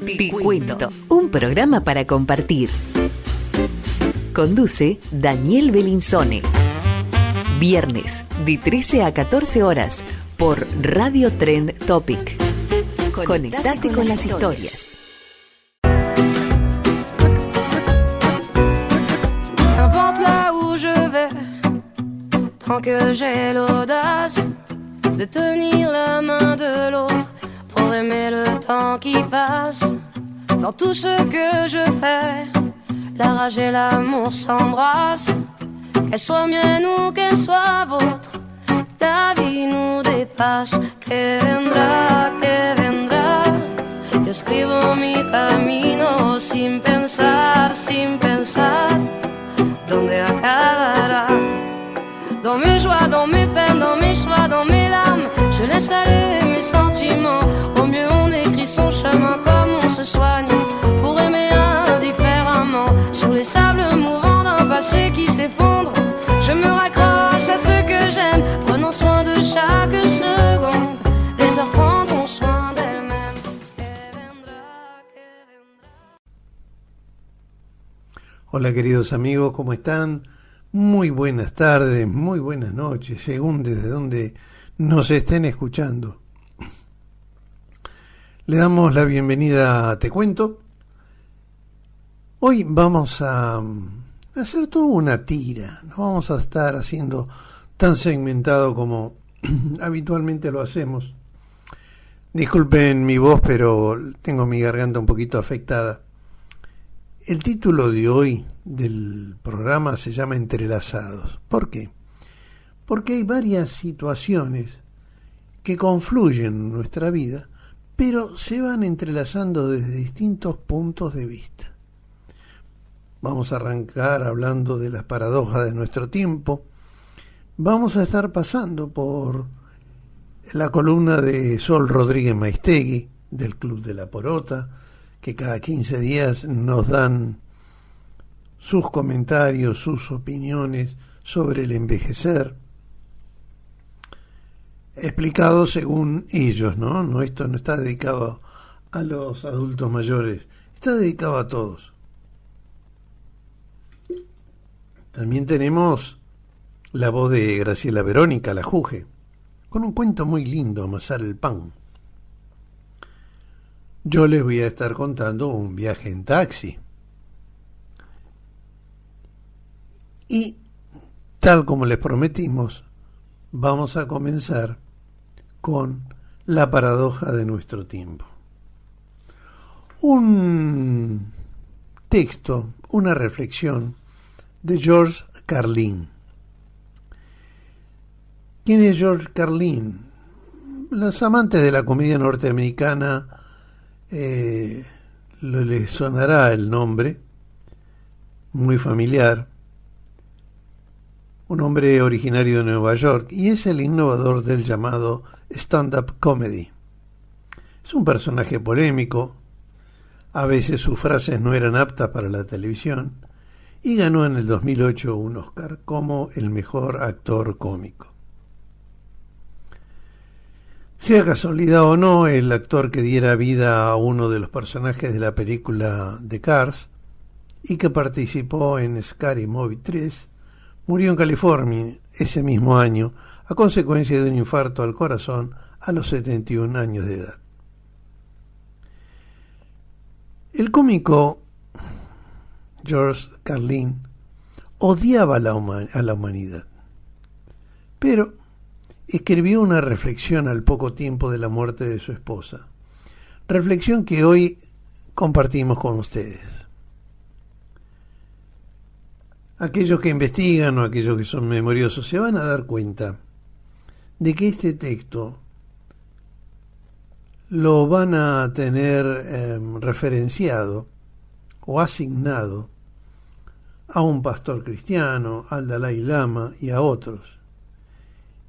Te cuento, un programa para compartir. Conduce Daniel Belinzone. Viernes, de 13 a 14 horas, por Radio Trend Topic. Conectate con las historias. Qu'importe là où je vais, tant que j'ai l'audace de tenir la main de l'autre pour aimer le temps qui passe. Dans tout ce que je fais, la rage et l'amour s'embrassent. Qu'elle soit mienne ou qu'elle soit vôtre, la vie nous dépasse. Que vendrá, que vendrá. Yo escribo mi camino sin pensar, ¿dónde acabará? Dans mes joies, dans mes peines, dans mes choix, dans mes larmes, je laisse aller mes sentiments. Au mieux on écrit son chemin comme on se soigne, pour aimer indifféremment. Sur les sables mouvants d'un passé qui s'effondre, je me raccroche à ce que j'aime, prenant soin de chaque seconde. Les heures prendront soin d'elles-mêmes. Hola queridos amigos, ¿cómo están? Muy buenas tardes, muy buenas noches, según desde donde nos estén escuchando. Le damos la bienvenida a Te Cuento. Hoy vamos a hacer toda una tira, no vamos a estar haciendo tan segmentado como habitualmente lo hacemos. Disculpen mi voz, pero tengo mi garganta un poquito afectada. El título de hoy del programa se llama Entrelazados. ¿Por qué? Porque hay varias situaciones que confluyen en nuestra vida, pero se van entrelazando desde distintos puntos de vista. Vamos a arrancar hablando de las paradojas de nuestro tiempo. Vamos a estar pasando por la columna de Sol Rodríguez Maistegui, del Club de la Porota, que cada 15 días nos dan sus comentarios, sus opiniones sobre el envejecer, explicado según ellos, ¿no? Esto no está dedicado a los adultos mayores, está dedicado a todos. También tenemos la voz de Graciela Verónica, la Juge, con un cuento muy lindo, Amasar el pan. Yo les voy a estar contando un viaje en taxi. Y, tal como les prometimos, vamos a comenzar con la paradoja de nuestro tiempo. Un texto, una reflexión de George Carlin. ¿Quién es George Carlin? Los amantes de la comedia norteamericana les sonará el nombre, muy familiar. Un hombre originario de Nueva York, y es el innovador del llamado stand-up comedy. Es un personaje polémico, a veces sus frases no eran aptas para la televisión, y ganó en el 2008 un Oscar como el mejor actor cómico. Sea casualidad o no, el actor que diera vida a uno de los personajes de la película de Cars y que participó en Scary Movie 3, murió en California ese mismo año a consecuencia de un infarto al corazón a los 71 años de edad. El cómico George Carlin odiaba a la humanidad, pero escribió una reflexión al poco tiempo de la muerte de su esposa, reflexión que hoy compartimos con ustedes. Aquellos que investigan o aquellos que son memoriosos se van a dar cuenta de que este texto lo van a tener referenciado o asignado a un pastor cristiano, al Dalai Lama y a otros.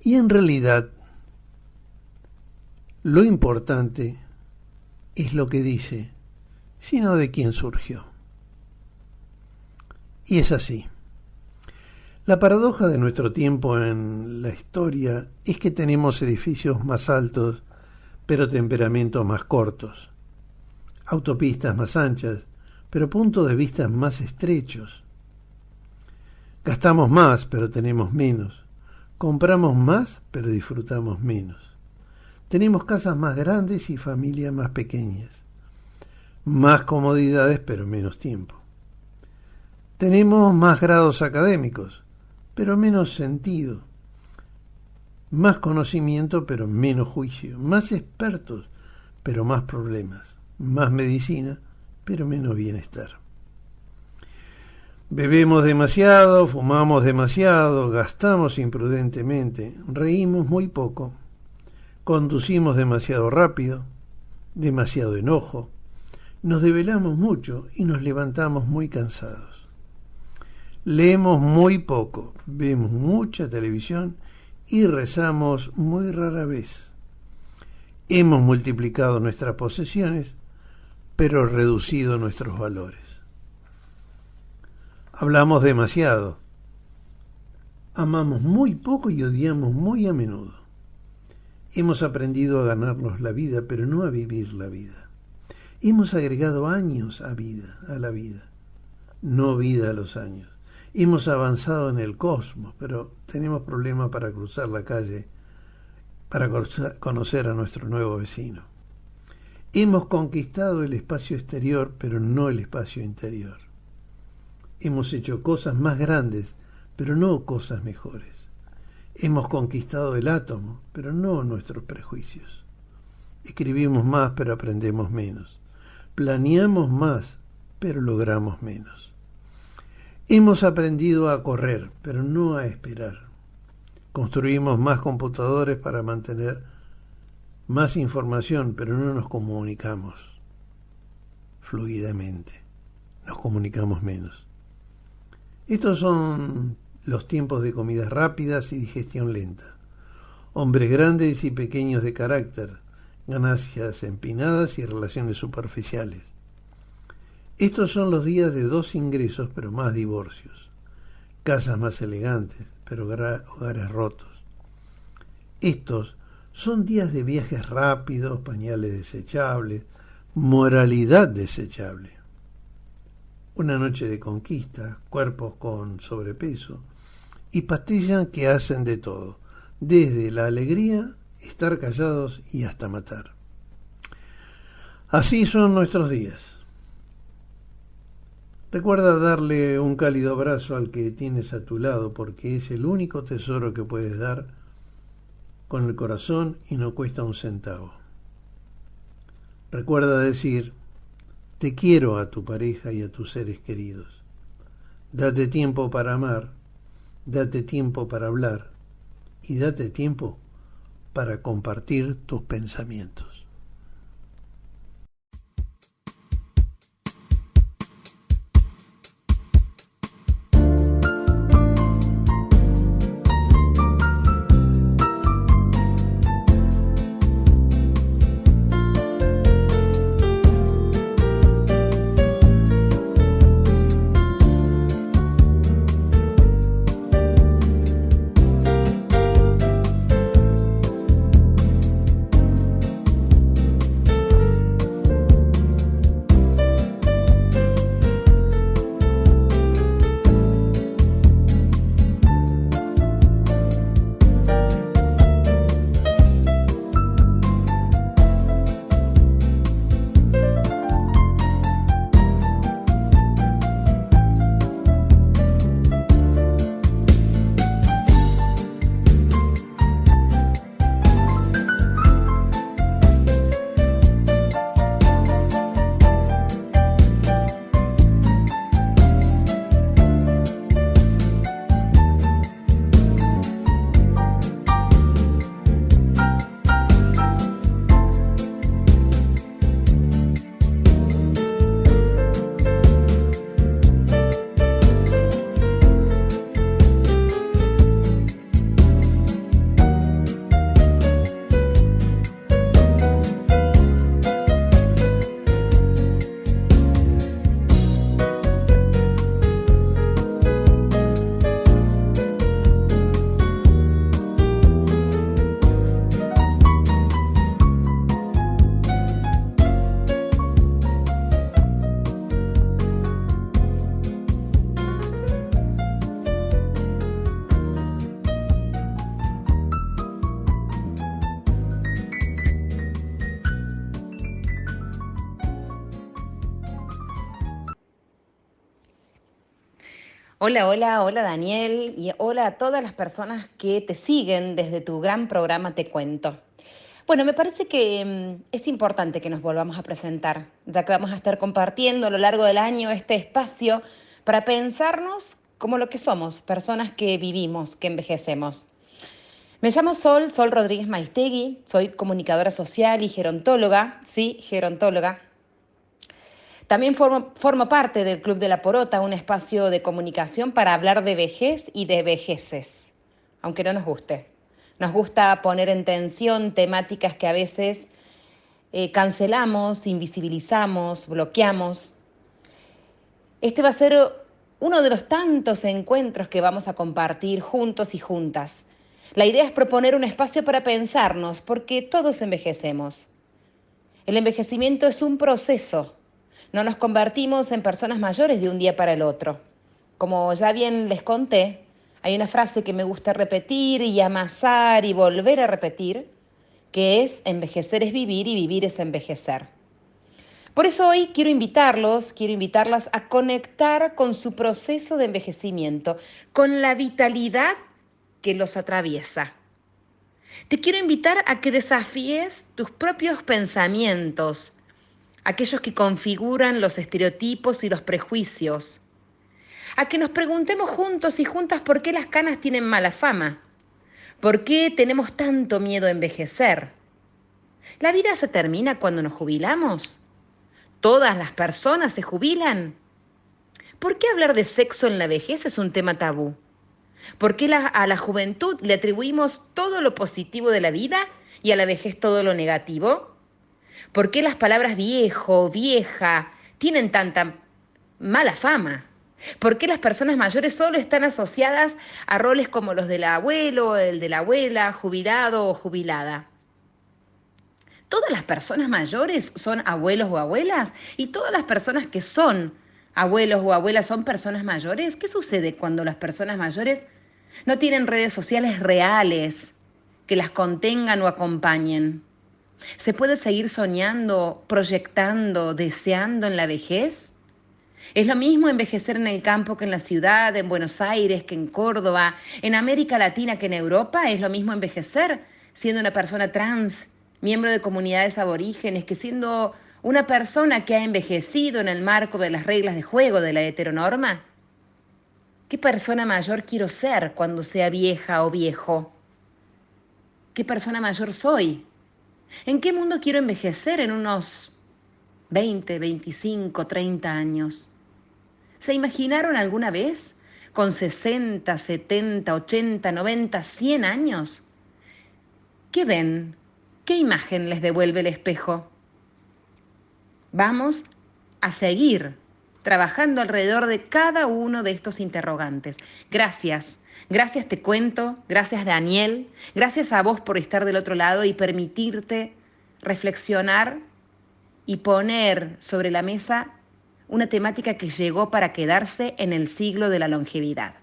Y en realidad, lo importante es lo que dice, sino de quién surgió. Y es así. La paradoja de nuestro tiempo en la historia es que tenemos edificios más altos, pero temperamentos más cortos. autopistas más anchas, pero puntos de vista más estrechos. Gastamos más, pero tenemos menos. Compramos más, pero disfrutamos menos. Tenemos casas más grandes y familias más pequeñas. Más comodidades, pero menos tiempo. Tenemos más grados académicos, pero menos sentido. Más conocimiento, pero menos juicio. Más expertos, pero más problemas. Más medicina, pero menos bienestar. Bebemos demasiado, fumamos demasiado, gastamos imprudentemente, reímos muy poco, conducimos demasiado rápido, demasiado enojo, nos desvelamos mucho y nos levantamos muy cansados. Leemos muy poco, vemos mucha televisión y rezamos muy rara vez. Hemos multiplicado nuestras posesiones, pero reducido nuestros valores. Hablamos demasiado. Amamos muy poco y odiamos muy a menudo. Hemos aprendido a ganarnos la vida, pero no a vivir la vida. Hemos agregado años a la vida, no vida a los años. Hemos avanzado en el cosmos, pero tenemos problemas para cruzar la calle, para conocer a nuestro nuevo vecino. Hemos conquistado el espacio exterior, pero no el espacio interior. Hemos hecho cosas más grandes, pero no cosas mejores. Hemos conquistado el átomo, pero no nuestros prejuicios. Escribimos más, pero aprendemos menos. Planeamos más, pero logramos menos. Hemos aprendido a correr, pero no a esperar. Construimos más computadores para mantener más información, pero no nos comunicamos fluidamente. Nos comunicamos menos. Estos son los tiempos de comidas rápidas y digestión lenta. Hombres grandes y pequeños de carácter, ganancias empinadas y relaciones superficiales. Estos son los días de 2 ingresos, pero más divorcios. Casas más elegantes, pero hogares rotos. Estos son días de viajes rápidos, pañales desechables, moralidad desechable. Una noche de conquista, cuerpos con sobrepeso y pastillas que hacen de todo, desde la alegría, estar callados y hasta matar. Así son nuestros días. Recuerda darle un cálido abrazo al que tienes a tu lado, porque es el único tesoro que puedes dar con el corazón y no cuesta un centavo. Recuerda decir: te quiero a tu pareja y a tus seres queridos. Date tiempo para amar, date tiempo para hablar y date tiempo para compartir tus pensamientos. Hola, hola, hola Daniel y hola a todas las personas que te siguen desde tu gran programa Te Cuento. Bueno, me parece que es importante que nos volvamos a presentar, ya que vamos a estar compartiendo a lo largo del año este espacio para pensarnos como lo que somos, personas que vivimos, que envejecemos. Me llamo Sol Rodríguez Maistegui, soy comunicadora social y gerontóloga, sí, gerontóloga. También formo parte del Club de la Porota, un espacio de comunicación para hablar de vejez y de vejeces, aunque no nos guste. Nos gusta poner en tensión temáticas que a veces cancelamos, invisibilizamos, bloqueamos. Este va a ser uno de los tantos encuentros que vamos a compartir juntos y juntas. La idea es proponer un espacio para pensarnos, porque todos envejecemos. El envejecimiento es un proceso. No nos convertimos en personas mayores de un día para el otro. Como ya bien les conté, hay una frase que me gusta repetir y amasar y volver a repetir, que es: envejecer es vivir y vivir es envejecer. Por eso hoy quiero invitarlas a conectar con su proceso de envejecimiento, con la vitalidad que los atraviesa. Te quiero invitar a que desafíes tus propios pensamientos, aquellos que configuran los estereotipos y los prejuicios, a que nos preguntemos juntos y juntas por qué las canas tienen mala fama, por qué tenemos tanto miedo a envejecer. ¿La vida se termina cuando nos jubilamos? ¿Todas las personas se jubilan? ¿Por qué hablar de sexo en la vejez es un tema tabú? ¿Por qué a la juventud le atribuimos todo lo positivo de la vida y a la vejez todo lo negativo? ¿Por qué las palabras viejo, vieja tienen tanta mala fama? ¿Por qué las personas mayores solo están asociadas a roles como los del abuelo, el de la abuela, jubilado o jubilada? ¿Todas las personas mayores son abuelos o abuelas? ¿Y todas las personas que son abuelos o abuelas son personas mayores? ¿Qué sucede cuando las personas mayores no tienen redes sociales reales que las contengan o acompañen? ¿Se puede seguir soñando, proyectando, deseando en la vejez? ¿Es lo mismo envejecer en el campo que en la ciudad, en Buenos Aires que en Córdoba, en América Latina que en Europa? ¿Es lo mismo envejecer siendo una persona trans, miembro de comunidades aborígenes, que siendo una persona que ha envejecido en el marco de las reglas de juego de la heteronorma? ¿Qué persona mayor quiero ser cuando sea vieja o viejo? ¿Qué persona mayor soy? ¿En qué mundo quiero envejecer en unos 20, 25, 30 años? ¿Se imaginaron alguna vez con 60, 70, 80, 90, 100 años? ¿Qué ven? ¿Qué imagen les devuelve el espejo? Vamos a seguir trabajando alrededor de cada uno de estos interrogantes. Gracias. Gracias Te Cuento, gracias Daniel, gracias a vos por estar del otro lado y permitirte reflexionar y poner sobre la mesa una temática que llegó para quedarse en el siglo de la longevidad.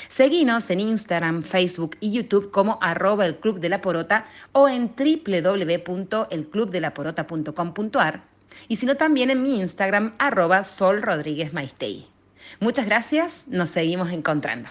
Seguinos en Instagram, Facebook y YouTube como @elclubdelaporota o en www.elclubdelaporota.com.ar y si no también en mi Instagram @solrodríguezmaistei. Muchas gracias, nos seguimos encontrando.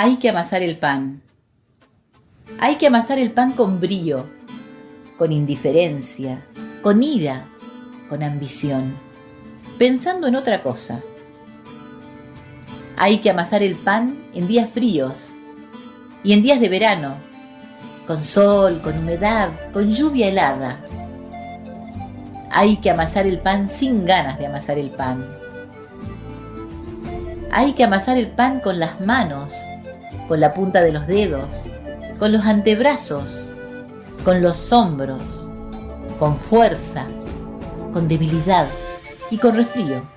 Hay que amasar el pan. Hay que amasar el pan con brío, con indiferencia, con ira, con ambición, pensando en otra cosa. Hay que amasar el pan en días fríos y en días de verano, con sol, con humedad, con lluvia helada. Hay que amasar el pan sin ganas de amasar el pan. Hay que amasar el pan con las manos, con la punta de los dedos, con los antebrazos, con los hombros, con fuerza, con debilidad y con resfrío.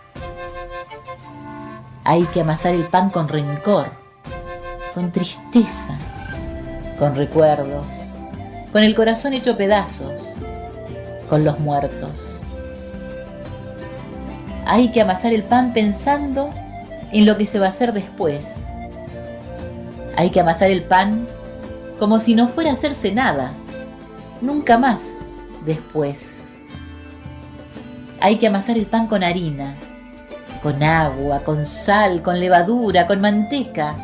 Hay que amasar el pan con rencor, con tristeza, con recuerdos, con el corazón hecho pedazos, con los muertos. Hay que amasar el pan pensando en lo que se va a hacer después. Hay que amasar el pan como si no fuera a hacerse nada, nunca más después. Hay que amasar el pan con harina, con agua, con sal, con levadura, con manteca,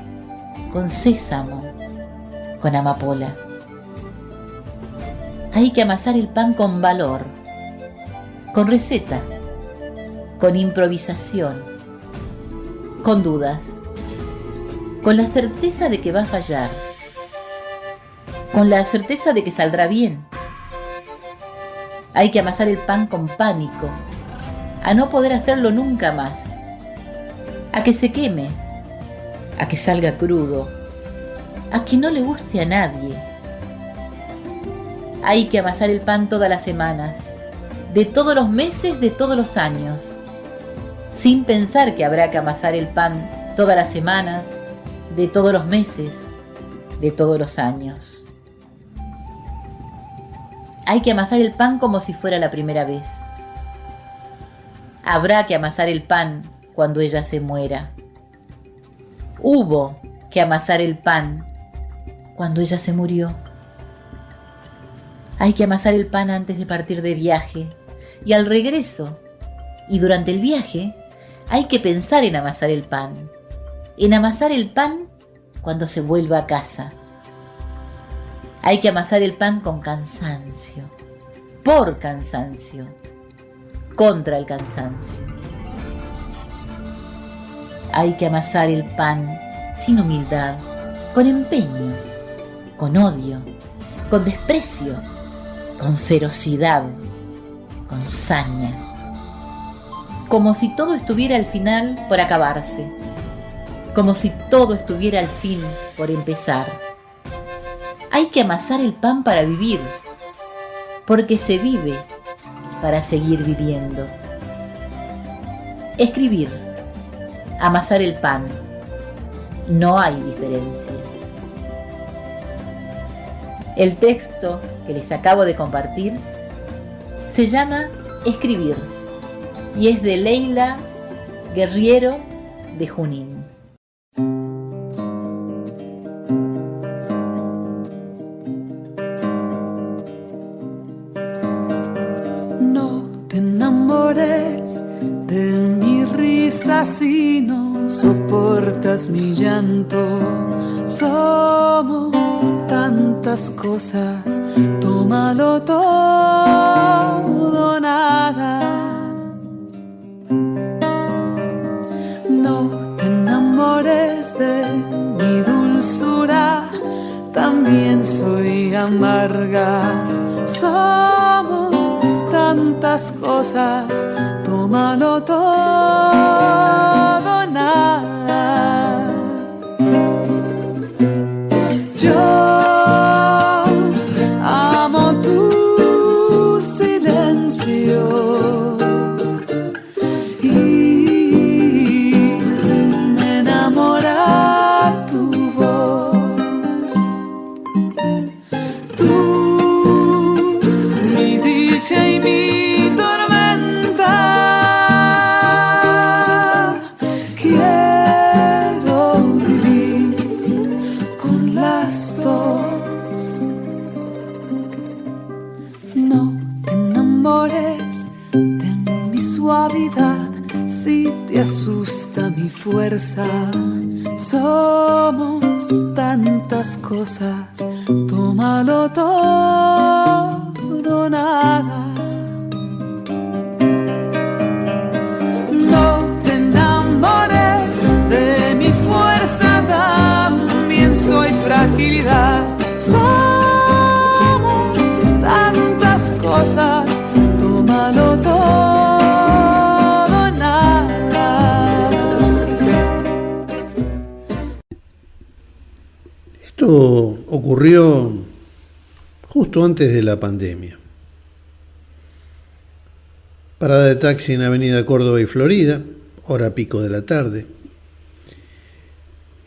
con sésamo, con amapola. Hay que amasar el pan con valor, con receta, con improvisación, con dudas, con la certeza de que va a fallar, con la certeza de que saldrá bien. Hay que amasar el pan con pánico, a no poder hacerlo nunca más, a que se queme, a que salga crudo, a que no le guste a nadie. Hay que amasar el pan todas las semanas, de todos los meses, de todos los años, sin pensar que habrá que amasar el pan todas las semanas, de todos los meses, de todos los años. Hay que amasar el pan como si fuera la primera vez. Habrá que amasar el pan cuando ella se muera. Hubo que amasar el pan cuando ella se murió. Hay que amasar el pan antes de partir de viaje y al regreso. Y durante el viaje hay que pensar en amasar el pan. En amasar el pan cuando se vuelva a casa. Hay que amasar el pan con cansancio, por cansancio, contra el cansancio. Hay que amasar el pan sin humildad, con empeño, con odio, con desprecio, con ferocidad, con saña. Como si todo estuviera al final por acabarse, como si todo estuviera al fin por empezar. Hay que amasar el pan para vivir, porque se vive para seguir viviendo. Escribir, amasar el pan, no hay diferencia. El texto que les acabo de compartir se llama Escribir y es de Leila Guerriero de Junín. No te enamores de mi risa si no soportas mi llanto. Somos tantas cosas, tómalo todo, nada. No te enamores de mi dulzura, también soy amarga. Somos tantas cosas, tómalo todo, nada. Yo amo tu silencio y me enamora tu voz. Tú, mi dicha y mi tormenta. Quiero vivir con las dos. No te enamores de mi suavidad si te asusta mi fuerza. Somos tantas cosas, tómalo todo, nada. No te enamores de mi fuerza, también soy fragilidad. Somos tantas cosas, tómalo todo, nada. Esto ocurrió justo antes de la pandemia. Parada de taxi en Avenida Córdoba y Florida, hora pico de la tarde.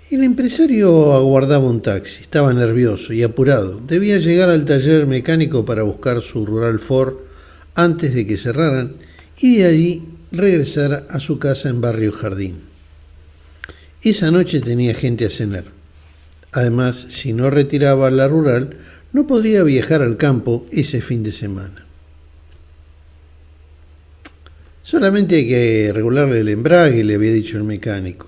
El empresario aguardaba un taxi, estaba nervioso y apurado. Debía llegar al taller mecánico para buscar su Rural Ford antes de que cerraran y de allí regresar a su casa en Barrio Jardín. Esa noche tenía gente a cenar. Además, si no retiraba la Rural, no podría viajar al campo ese fin de semana. Solamente hay que regularle el embrague, le había dicho el mecánico.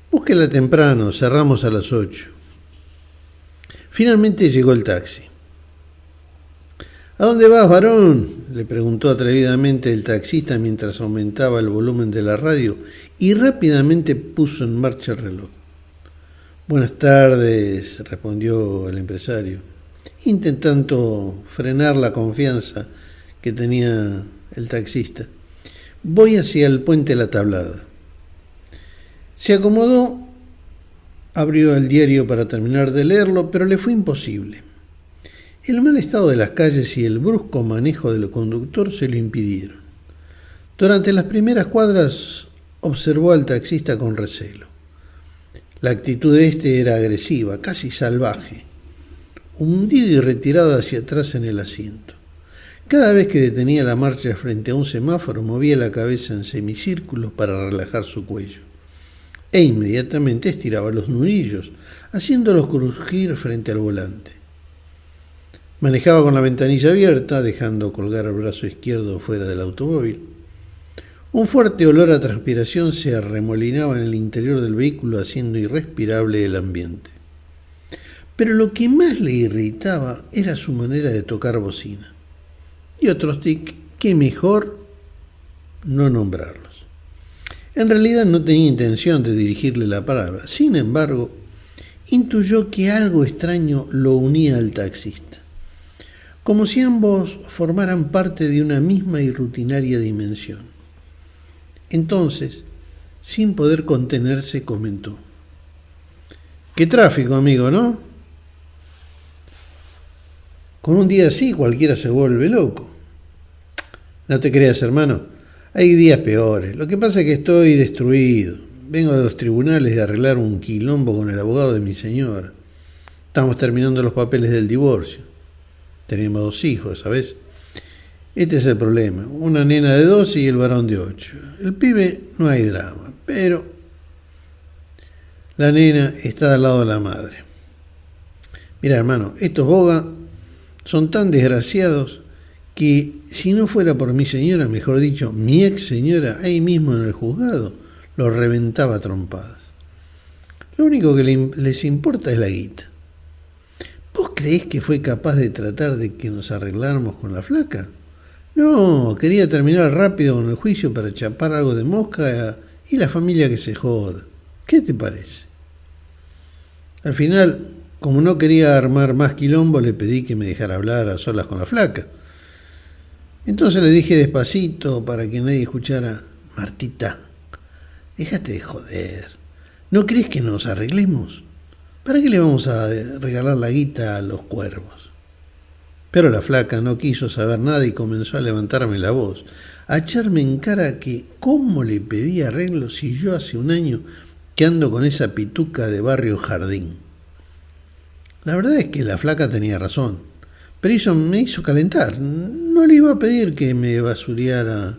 Búsquela temprano, cerramos a las 8. Finalmente llegó el taxi. ¿A dónde vas, varón?, le preguntó atrevidamente el taxista mientras aumentaba el volumen de la radio y rápidamente puso en marcha el reloj. Buenas tardes, respondió el empresario, intentando frenar la confianza que tenía el taxista. Voy hacia el puente La Tablada. Se acomodó, abrió el diario para terminar de leerlo, pero le fue imposible. El mal estado de las calles y el brusco manejo del conductor se lo impidieron. Durante las primeras cuadras observó al taxista con recelo. La actitud de este era agresiva, casi salvaje, hundido y retirado hacia atrás en el asiento. Cada vez que detenía la marcha frente a un semáforo, movía la cabeza en semicírculos para relajar su cuello. E inmediatamente estiraba los nudillos, haciéndolos crujir frente al volante. Manejaba con la ventanilla abierta, dejando colgar el brazo izquierdo fuera del automóvil. Un fuerte olor a transpiración se arremolinaba en el interior del vehículo, haciendo irrespirable el ambiente. Pero lo que más le irritaba era su manera de tocar bocina. Y otros tics que mejor no nombrarlos. En realidad no tenía intención de dirigirle la palabra. Sin embargo, intuyó que algo extraño lo unía al taxista, como si ambos formaran parte de una misma y rutinaria dimensión. Entonces, sin poder contenerse, comentó: «Qué tráfico, amigo, ¿no? Con un día así cualquiera se vuelve loco». «No te creas, hermano, hay días peores. Lo que pasa es que estoy destruido. Vengo de los tribunales de arreglar un quilombo con el abogado de mi señora. Estamos terminando los papeles del divorcio. Tenemos 2 hijos, ¿sabes? Este es el problema. Una nena de 12 y el varón de 8. El pibe no hay drama, pero la nena está al lado de la madre. Mira, hermano, estos bogas son tan desgraciados que si no fuera por mi señora, mejor dicho, mi ex señora, ahí mismo en el juzgado, los reventaba a trompadas. Lo único que les importa es la guita. ¿Vos creés que fue capaz de tratar de que nos arregláramos con la flaca? No, quería terminar rápido con el juicio para chapar algo de mosca y la familia que se joda. ¿Qué te parece? Al final, como no quería armar más quilombo, le pedí que me dejara hablar a solas con la flaca. Entonces le dije despacito para que nadie escuchara: Martita, déjate de joder. ¿No crees que nos arreglemos? ¿Para qué le vamos a regalar la guita a los cuervos? Pero la flaca no quiso saber nada y comenzó a levantarme la voz, a echarme en cara que cómo le pedí arreglo si yo hace un año que ando con esa pituca de Barrio Jardín. La verdad es que la flaca tenía razón, pero eso me hizo calentar. No le iba a pedir que me basureara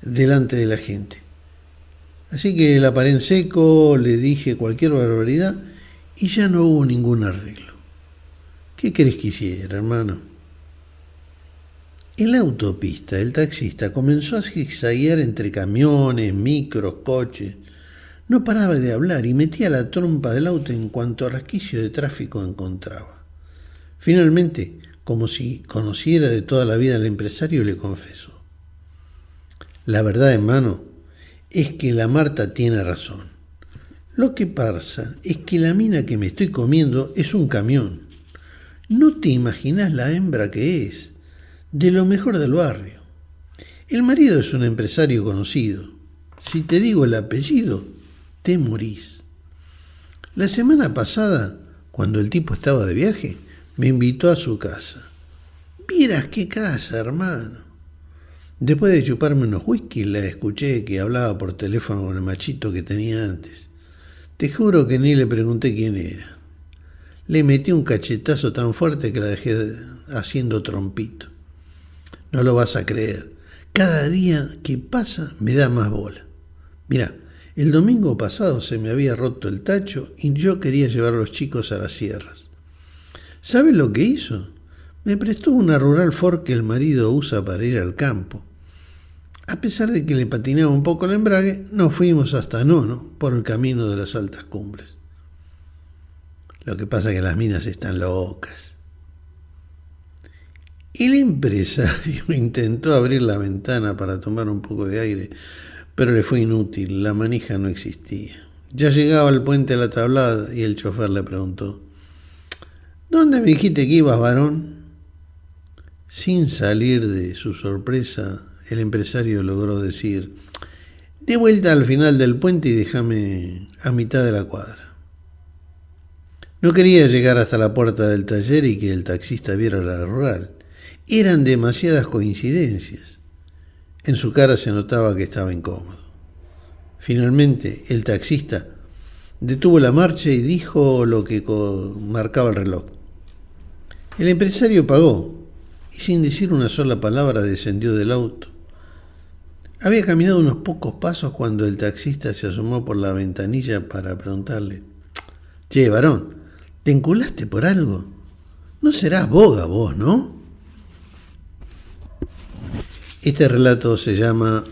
delante de la gente. Así que la paré en seco, le dije cualquier barbaridad y ya no hubo ningún arreglo. ¿Qué querés que hiciera, hermano? En la autopista, el taxista comenzó a zigzaguear entre camiones, micros, coches. No paraba de hablar y metía la trompa del auto en cuanto resquicio de tráfico encontraba. Finalmente, como si conociera de toda la vida al empresario, le confesó: la verdad, hermano, es que la Marta tiene razón. Lo que pasa es que la mina que me estoy comiendo es un camión. No te imaginas la hembra que es, de lo mejor del barrio. El marido es un empresario conocido. Si te digo el apellido, te morís. La semana pasada, cuando el tipo estaba de viaje, me invitó a su casa. Vieras qué casa, hermano. Después de chuparme unos whisky, la escuché que hablaba por teléfono con el machito que tenía antes. Te juro que ni le pregunté quién era. Le metí un cachetazo tan fuerte que la dejé haciendo trompito. No lo vas a creer. Cada día que pasa me da más bola. Mirá, el domingo pasado se me había roto el tacho y yo quería llevar a los chicos a las sierras. ¿Sabes lo que hizo? Me prestó una Rural Ford que el marido usa para ir al campo. A pesar de que le patinaba un poco el embrague, nos fuimos hasta Nono por el camino de las altas cumbres. Lo que pasa es que las minas están locas. El empresario intentó abrir la ventana para tomar un poco de aire, pero le fue inútil, la manija no existía. Ya llegaba al puente de la Tablada y el chofer le preguntó: ¿dónde me dijiste que ibas, varón? Sin salir de su sorpresa, el empresario logró decir: de vuelta al final del puente y déjame a mitad de la cuadra. No quería llegar hasta la puerta del taller y que el taxista viera la Rural. Eran demasiadas coincidencias. En su cara se notaba que estaba incómodo. Finalmente, el taxista detuvo la marcha y dijo lo que marcaba el reloj. El empresario pagó y sin decir una sola palabra descendió del auto. Había caminado unos pocos pasos cuando el taxista se asomó por la ventanilla para preguntarle: che, varón, ¿te enculaste por algo? No serás boga vos, ¿no? Este relato se llama,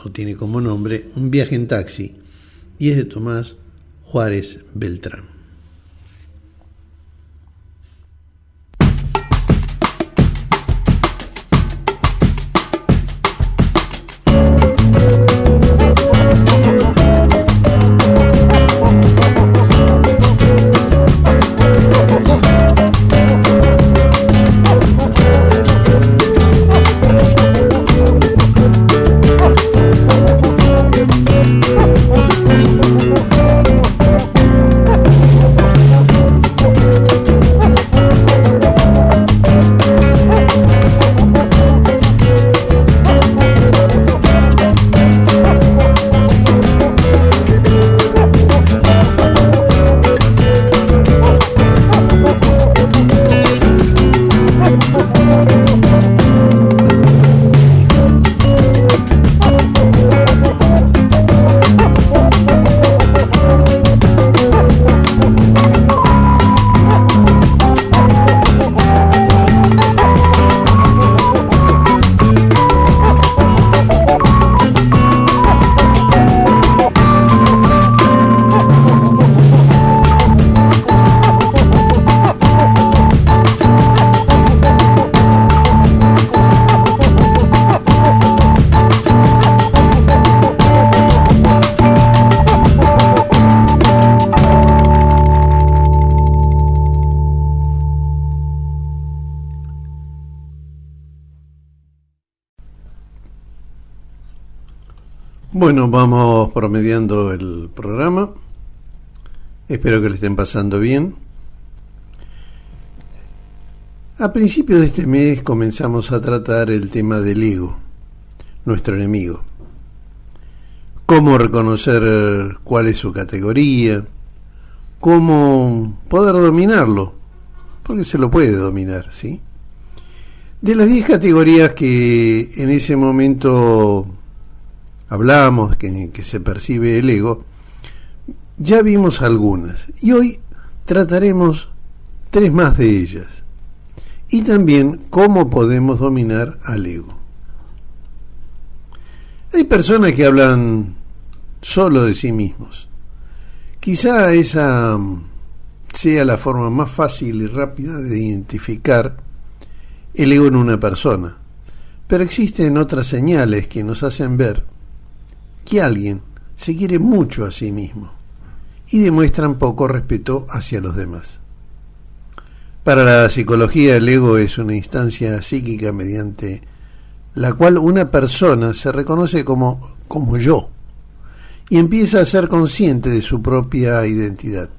o tiene como nombre, Un viaje en taxi, y es de Tomás Juárez Beltrán. Bueno, vamos promediando el programa. Espero que lo estén pasando bien. A principios de este mes comenzamos a tratar el tema del ego, nuestro enemigo. Cómo reconocer cuál es su categoría, cómo poder dominarlo, porque se lo puede dominar, ¿sí? De las 10 categorías que en ese momento hablamos, que se percibe el ego, ya vimos algunas y hoy trataremos 3 más de ellas y también cómo podemos dominar al ego. Hay personas que hablan solo de sí mismos. Quizá esa sea la forma más fácil y rápida de identificar el ego en una persona, pero existen otras señales que nos hacen ver que alguien se quiere mucho a sí mismo y demuestran poco respeto hacia los demás. Para la psicología, el ego es una instancia psíquica mediante la cual una persona se reconoce como yo y empieza a ser consciente de su propia identidad.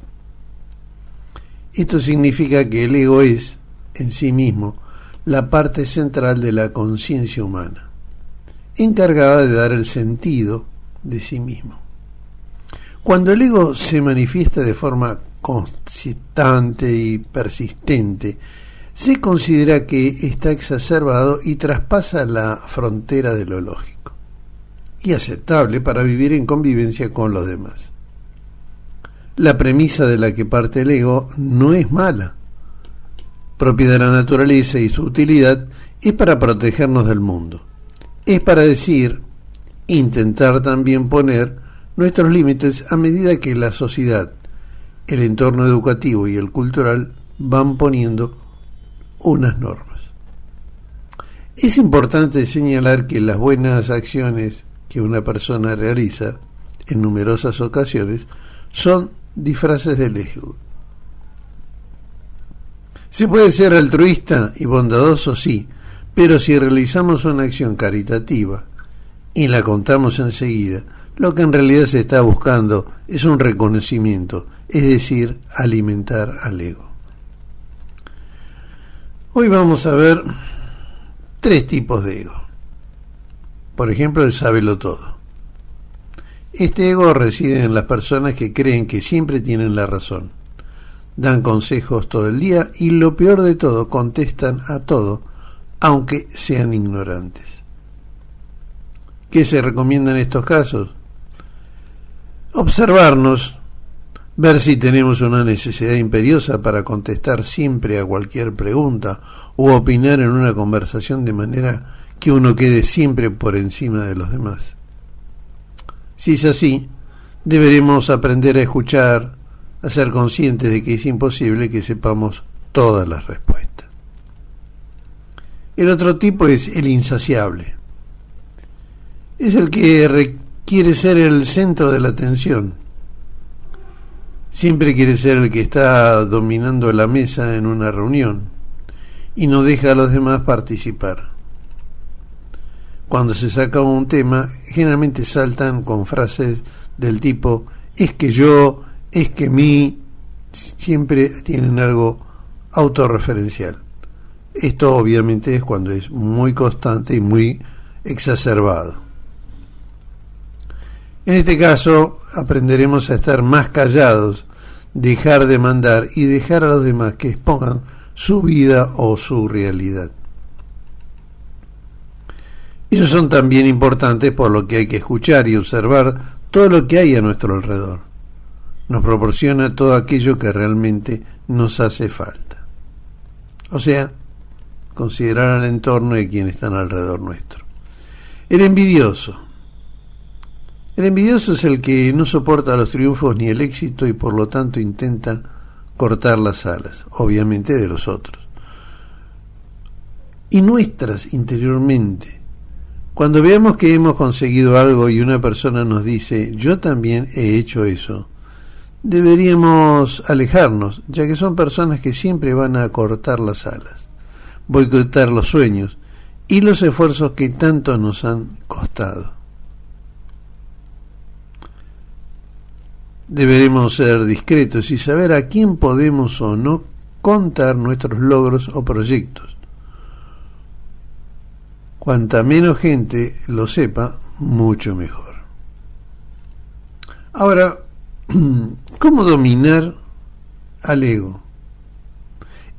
Esto significa que el ego es, en sí mismo, la parte central de la conciencia humana, encargada de dar el sentido de sí mismo. Cuando el ego se manifiesta de forma constante y persistente, se considera que está exacerbado y traspasa la frontera de lo lógico y aceptable para vivir en convivencia con los demás. La premisa de la que parte el ego no es mala. Propia de la naturaleza y su utilidad es para protegernos del mundo. Es para decir, intentar también poner nuestros límites a medida que la sociedad, el entorno educativo y el cultural van poniendo unas normas. Es importante señalar que las buenas acciones que una persona realiza en numerosas ocasiones son disfraces del ego. Se puede ser altruista y bondadoso, sí, pero si realizamos una acción caritativa y la contamos enseguida, lo que en realidad se está buscando es un reconocimiento, es decir, alimentar al ego. Hoy vamos a ver 3 tipos de ego. Por ejemplo, el sabelotodo. Este ego reside en las personas que creen que siempre tienen la razón. Dan consejos todo el día y, lo peor de todo, contestan a todo, aunque sean ignorantes. ¿Qué se recomienda en estos casos? Observarnos, ver si tenemos una necesidad imperiosa para contestar siempre a cualquier pregunta o opinar en una conversación de manera que uno quede siempre por encima de los demás. Si es así, deberemos aprender a escuchar, a ser conscientes de que es imposible que sepamos todas las respuestas. El otro tipo es el insaciable. Es el que quiere ser el centro de la atención. Siempre quiere ser el que está dominando la mesa en una reunión y no deja a los demás participar. Cuando se saca un tema, generalmente saltan con frases del tipo "es que yo", "es que mí", siempre tienen algo autorreferencial. Esto obviamente es cuando es muy constante y muy exacerbado. En este caso aprenderemos a estar más callados, dejar de mandar y dejar a los demás que expongan su vida o su realidad. Ellos son también importantes por lo que hay que escuchar y observar todo lo que hay a nuestro alrededor. Nos proporciona todo aquello que realmente nos hace falta. O sea, considerar al entorno y quienes están alrededor nuestro. El envidioso. El envidioso es el que no soporta los triunfos ni el éxito y por lo tanto intenta cortar las alas, obviamente de los otros, y nuestras interiormente. Cuando veamos que hemos conseguido algo y una persona nos dice "yo también he hecho eso", deberíamos alejarnos, ya que son personas que siempre van a cortar las alas, boicotear los sueños y los esfuerzos que tanto nos han costado. Deberemos ser discretos y saber a quién podemos o no contar nuestros logros o proyectos. Cuanta menos gente lo sepa, mucho mejor. Ahora, ¿cómo dominar al ego?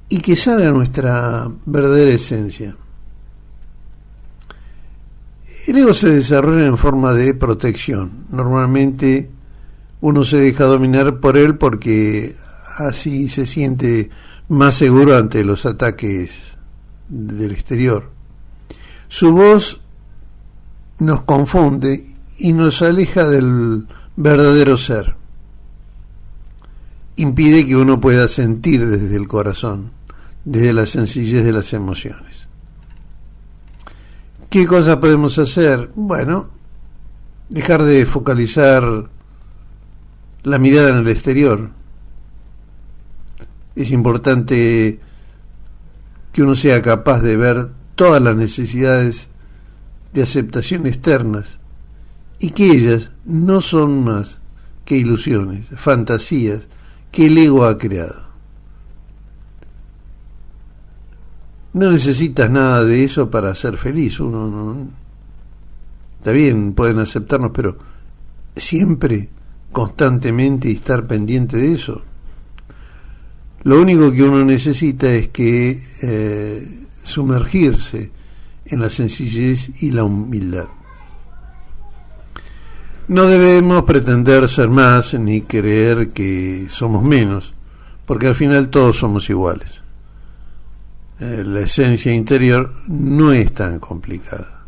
Y que salga nuestra verdadera esencia. El ego se desarrolla en forma de protección. Normalmente uno se deja dominar por él porque así se siente más seguro ante los ataques del exterior. Su voz nos confunde y nos aleja del verdadero ser. Impide que uno pueda sentir desde el corazón, desde la sencillez de las emociones. ¿Qué cosas podemos hacer? Bueno, dejar de focalizar la mirada en el exterior. Es importante que uno sea capaz de ver todas las necesidades de aceptación externas y que ellas no son más que ilusiones, fantasías que el ego ha creado. No necesitas nada de eso para ser feliz. Uno no, está bien, pueden aceptarnos, pero siempre, constantemente, y estar pendiente de eso. Lo único que uno necesita es que sumergirse en la sencillez y la humildad. No debemos pretender ser más ni creer que somos menos, porque al final todos somos iguales. La esencia interior no es tan complicada.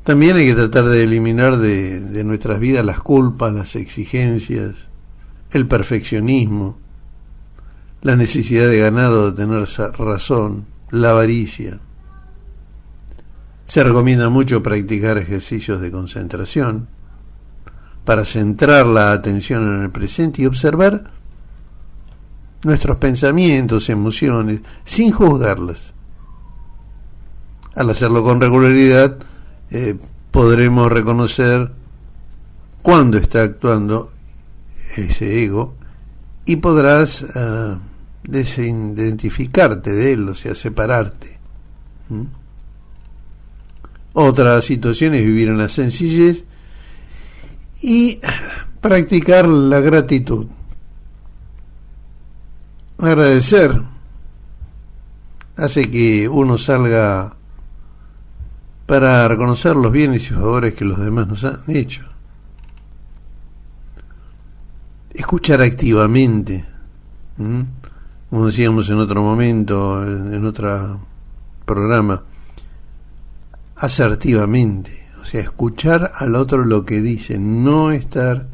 También hay que tratar de eliminar de nuestras vidas las culpas, las exigencias, el perfeccionismo, la necesidad de ganar o de tener razón, la avaricia. Se recomienda mucho practicar ejercicios de concentración para centrar la atención en el presente y observar nuestros pensamientos, emociones, sin juzgarlas. Al hacerlo con regularidad, podremos reconocer cuándo está actuando ese ego y podrás desidentificarte de él, o sea, separarte. Otra situación es vivir en la sencillez y practicar la gratitud. Agradecer hace que uno salga para reconocer los bienes y favores que los demás nos han hecho. Escuchar activamente, como decíamos en otro momento, en otro programa, asertivamente, o sea, escuchar al otro lo que dice, no estar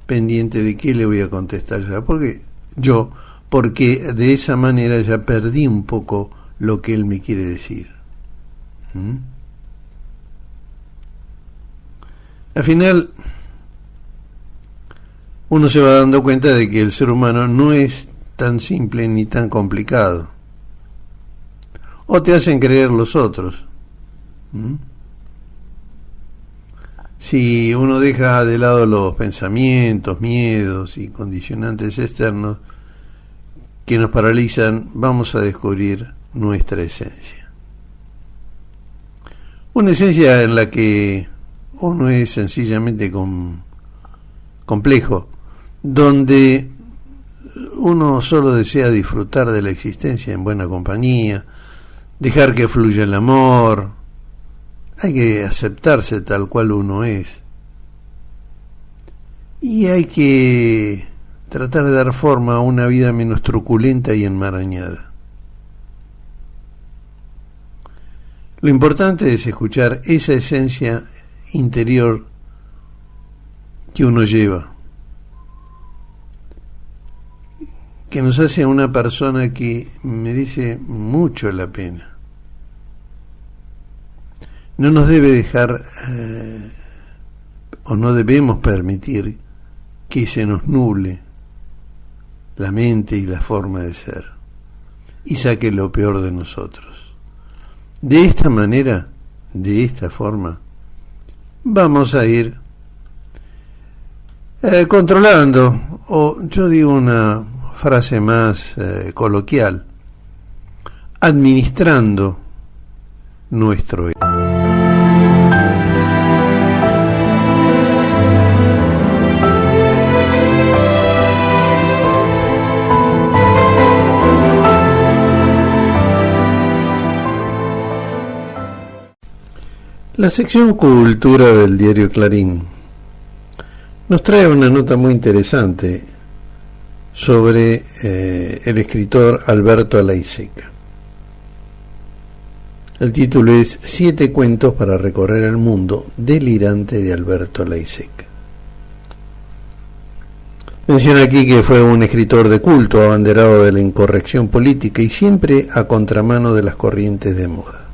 pendiente de qué le voy a contestar ya, porque de esa manera ya perdí un poco lo que él me quiere decir. Al final, uno se va dando cuenta de que el ser humano no es tan simple ni tan complicado. O te hacen creer los otros. Si uno deja de lado los pensamientos, miedos y condicionantes externos que nos paralizan, vamos a descubrir nuestra esencia. Una esencia en la que uno es sencillamente complejo, donde uno solo desea disfrutar de la existencia en buena compañía, dejar que fluya el amor. Hay que aceptarse tal cual uno es. Y hay que tratar de dar forma a una vida menos truculenta y enmarañada. Lo importante es escuchar esa esencia interior que uno lleva, que nos hace a una persona que merece mucho la pena. No nos debe dejar o no debemos permitir que se nos nuble la mente y la forma de ser y saque lo peor de nosotros. De esta manera, de esta forma, vamos a ir controlando, o yo digo una frase más coloquial, administrando nuestro ego. La sección Cultura del diario Clarín nos trae una nota muy interesante sobre el escritor Alberto Alaiseca. El título es 7 cuentos para recorrer el mundo delirante de Alberto Laiseca. Menciona aquí que fue un escritor de culto, abanderado de la incorrección política y siempre a contramano de las corrientes de moda.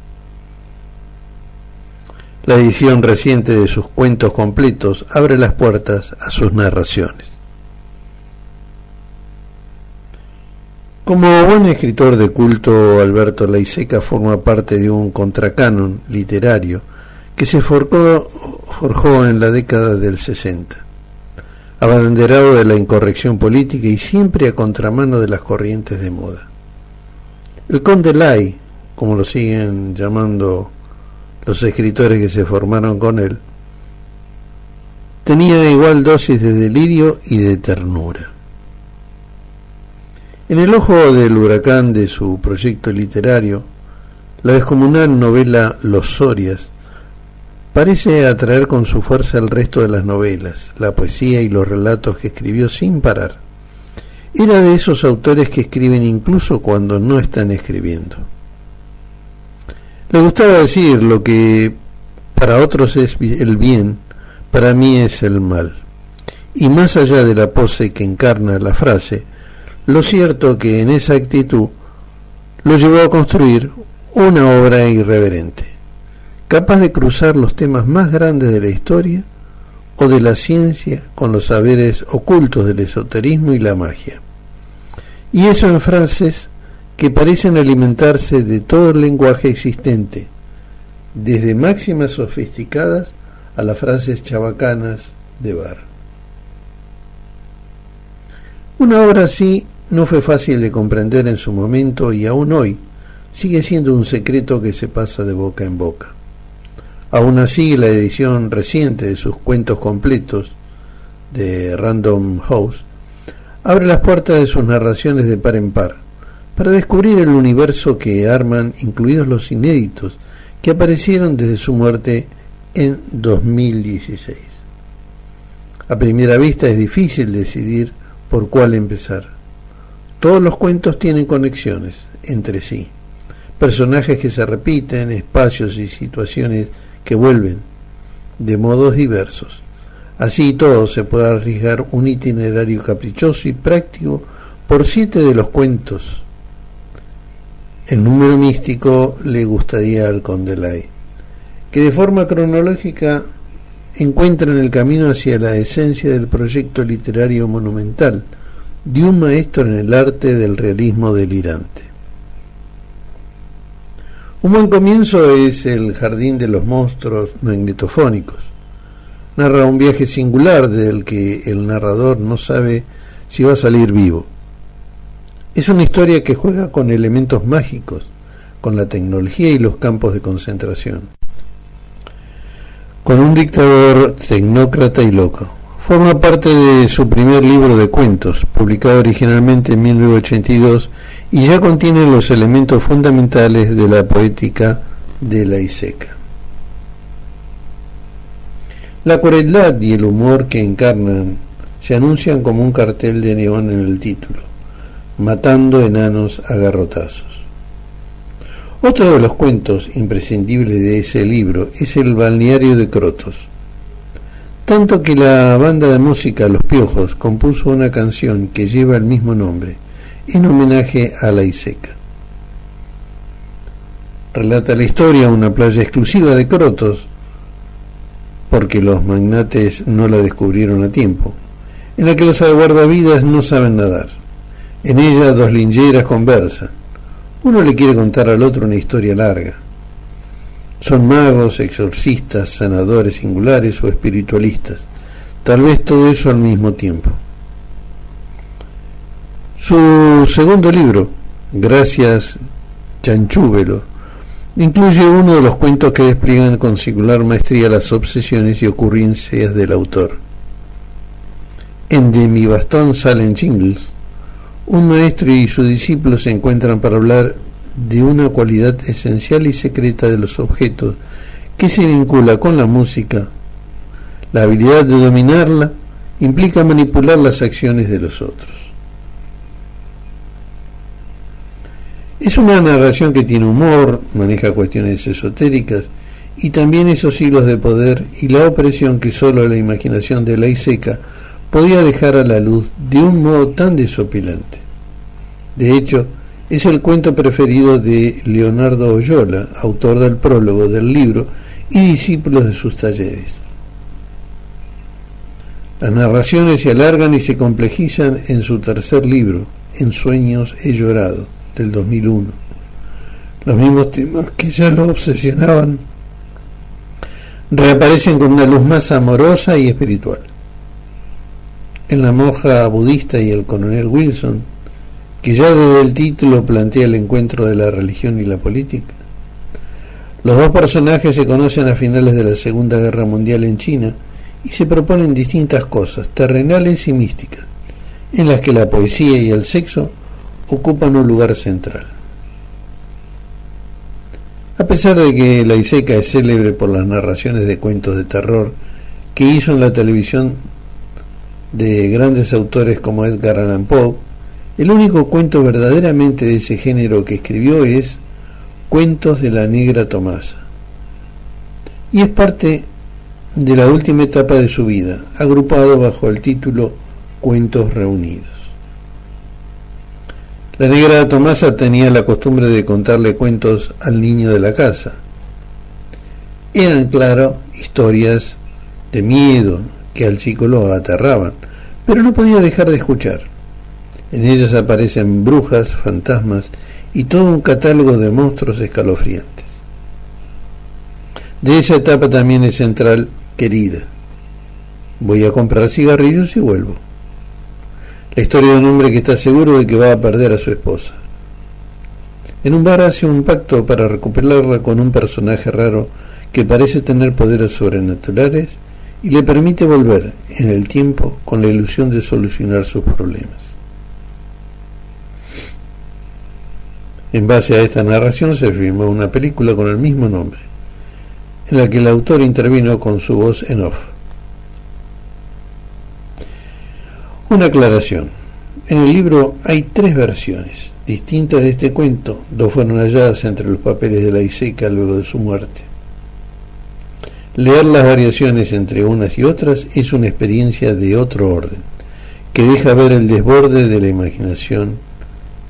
La edición reciente de sus cuentos completos abre las puertas a sus narraciones. Como buen escritor de culto, Alberto Laiseca forma parte de un contracanon literario que se forjó en la década del 60. Abanderado de la incorrección política y siempre a contramano de las corrientes de moda. El Conde Lai, como lo siguen llamando los escritores que se formaron con él, tenía igual dosis de delirio y de ternura. En el ojo del huracán de su proyecto literario, la descomunal novela Los Sorias parece atraer con su fuerza el resto de las novelas, la poesía y los relatos que escribió sin parar. Era de esos autores que escriben incluso cuando no están escribiendo. Le gustaba decir: lo que para otros es el bien, para mí es el mal. Y más allá de la pose que encarna la frase, lo cierto que en esa actitud lo llevó a construir una obra irreverente, capaz de cruzar los temas más grandes de la historia o de la ciencia con los saberes ocultos del esoterismo y la magia. Y eso en frases que parecen alimentarse de todo el lenguaje existente, desde máximas sofisticadas a las frases chabacanas de bar. Una obra así no fue fácil de comprender en su momento y aún hoy sigue siendo un secreto que se pasa de boca en boca. Aún así, la edición reciente de sus cuentos completos de Random House abre las puertas de sus narraciones de par en par para descubrir el universo que arman, incluidos los inéditos que aparecieron desde su muerte en 2016. A primera vista es difícil decidir por cuál empezar. Todos los cuentos tienen conexiones entre sí, personajes que se repiten, espacios y situaciones que vuelven de modos diversos. Así todo se puede arriesgar un itinerario caprichoso y práctico por 7 de los cuentos. El número místico le gustaría al Conde Lai, que de forma cronológica encuentran el camino hacia la esencia del proyecto literario monumental de un maestro en el arte del realismo delirante. Un buen comienzo es El jardín de los monstruos magnetofónicos. Narra un viaje singular del que el narrador no sabe si va a salir vivo. Es una historia que juega con elementos mágicos, con la tecnología y los campos de concentración, con un dictador tecnócrata y loco. Forma parte de su primer libro de cuentos, publicado originalmente en 1982, y ya contiene los elementos fundamentales de la poética de Laiseca. La crueldad y el humor que encarnan se anuncian como un cartel de neón en el título: matando enanos a garrotazos. Otro de los cuentos imprescindibles de ese libro es El balneario de Crotos, tanto que la banda de música Los Piojos compuso una canción que lleva el mismo nombre, en homenaje a Laiseca. Relata la historia de una playa exclusiva de Crotos, porque los magnates no la descubrieron a tiempo, en la que los guardavidas no saben nadar. En ella 2 lingeras conversan. Uno le quiere contar al otro una historia larga. Son magos, exorcistas, sanadores singulares o espiritualistas, tal vez todo eso al mismo tiempo. Su segundo libro, Gracias Chanchúbelo, incluye uno de los cuentos que despliegan con singular maestría las obsesiones y ocurrencias del autor. En De mi bastón salen jingles, un maestro y su discípulo se encuentran para hablar de una cualidad esencial y secreta de los objetos que se vincula con la música. La habilidad de dominarla implica manipular las acciones de los otros. Es una narración que tiene humor, maneja cuestiones esotéricas y también esos hilos de poder y la opresión que solo la imaginación de Laiseka podía dejar a la luz de un modo tan desopilante. De hecho, es el cuento preferido de Leonardo Oyola, autor del prólogo del libro y discípulo de sus talleres. Las narraciones se alargan y se complejizan en su tercer libro, En sueños he llorado, del 2001. Los mismos temas que ya lo obsesionaban reaparecen con una luz más amorosa y espiritual. En La monja budista y el coronel Wilson, que ya desde el título plantea el encuentro de la religión y la política. Los dos personajes se conocen a finales de la Segunda Guerra Mundial en China y se proponen distintas cosas, terrenales y místicas, en las que la poesía y el sexo ocupan un lugar central. A pesar de que Laiseka es célebre por las narraciones de cuentos de terror que hizo en la televisión de grandes autores como Edgar Allan Poe, el único cuento verdaderamente de ese género que escribió es Cuentos de la Negra Tomasa, y es parte de la última etapa de su vida, agrupado bajo el título Cuentos Reunidos. La Negra Tomasa tenía la costumbre de contarle cuentos al niño de la casa. Eran, claro, historias de miedo que al chico lo aterraban, pero no podía dejar de escuchar. En ellas aparecen brujas, fantasmas y todo un catálogo de monstruos escalofriantes. De esa etapa también es central Querida. Voy a comprar cigarrillos y vuelvo. La historia de un hombre que está seguro de que va a perder a su esposa. En un bar hace un pacto para recuperarla con un personaje raro que parece tener poderes sobrenaturales y le permite volver en el tiempo con la ilusión de solucionar sus problemas. En base a esta narración se filmó una película con el mismo nombre, en la que el autor intervino con su voz en off. Una aclaración. En el libro hay 3 versiones distintas de este cuento. 2 fueron halladas entre los papeles de Laiseka luego de su muerte. Leer las variaciones entre unas y otras es una experiencia de otro orden, que deja ver el desborde de la imaginación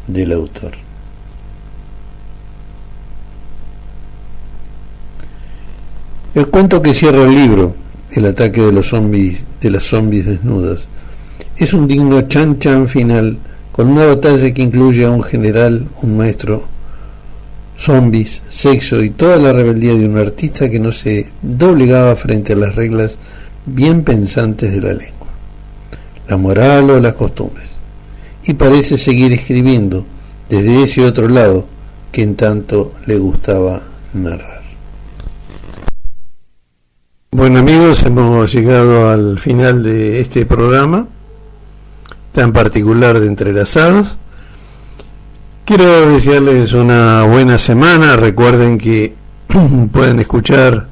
del autor. El cuento que cierra el libro, El ataque de los zombies, de las zombies desnudas, es un digno chan-chan final con una batalla que incluye a un general, un maestro, zombies, sexo y toda la rebeldía de un artista que no se doblegaba frente a las reglas bien pensantes de la lengua, la moral o las costumbres, y parece seguir escribiendo desde ese otro lado que en tanto le gustaba narrar. Bueno amigos, hemos llegado al final de este programa tan particular de Entrelazados. Quiero desearles una buena semana. Recuerden que pueden escuchar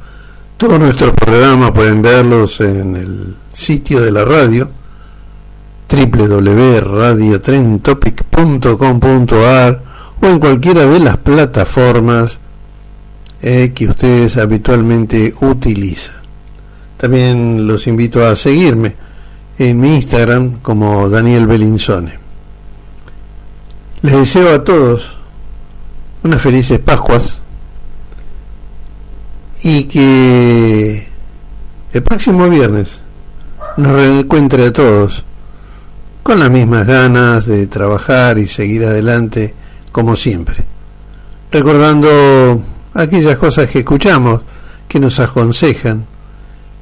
todos nuestros programas, pueden verlos en el sitio de la radio www.radiotrentopic.com.ar o en cualquiera de las plataformas que ustedes habitualmente utilizan. También los invito a seguirme en mi Instagram como Daniel Belinsone. Les deseo a todos unas felices Pascuas y que el próximo viernes nos reencuentre a todos con las mismas ganas de trabajar y seguir adelante como siempre, recordando aquellas cosas que escuchamos, que nos aconsejan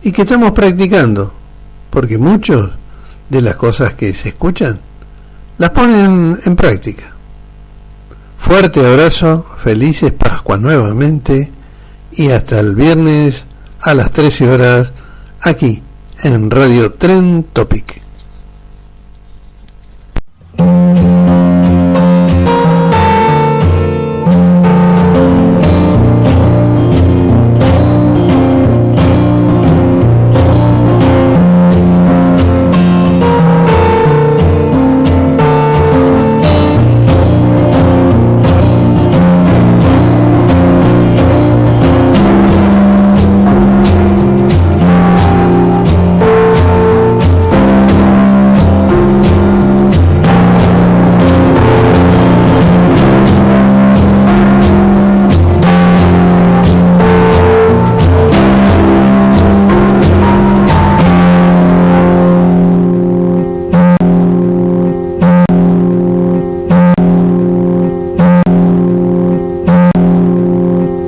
y que estamos practicando, porque muchas de las cosas que se escuchan las ponen en práctica. Fuerte abrazo, felices Pascuas nuevamente y hasta el viernes a las 13 horas aquí en Radio Trend Topic.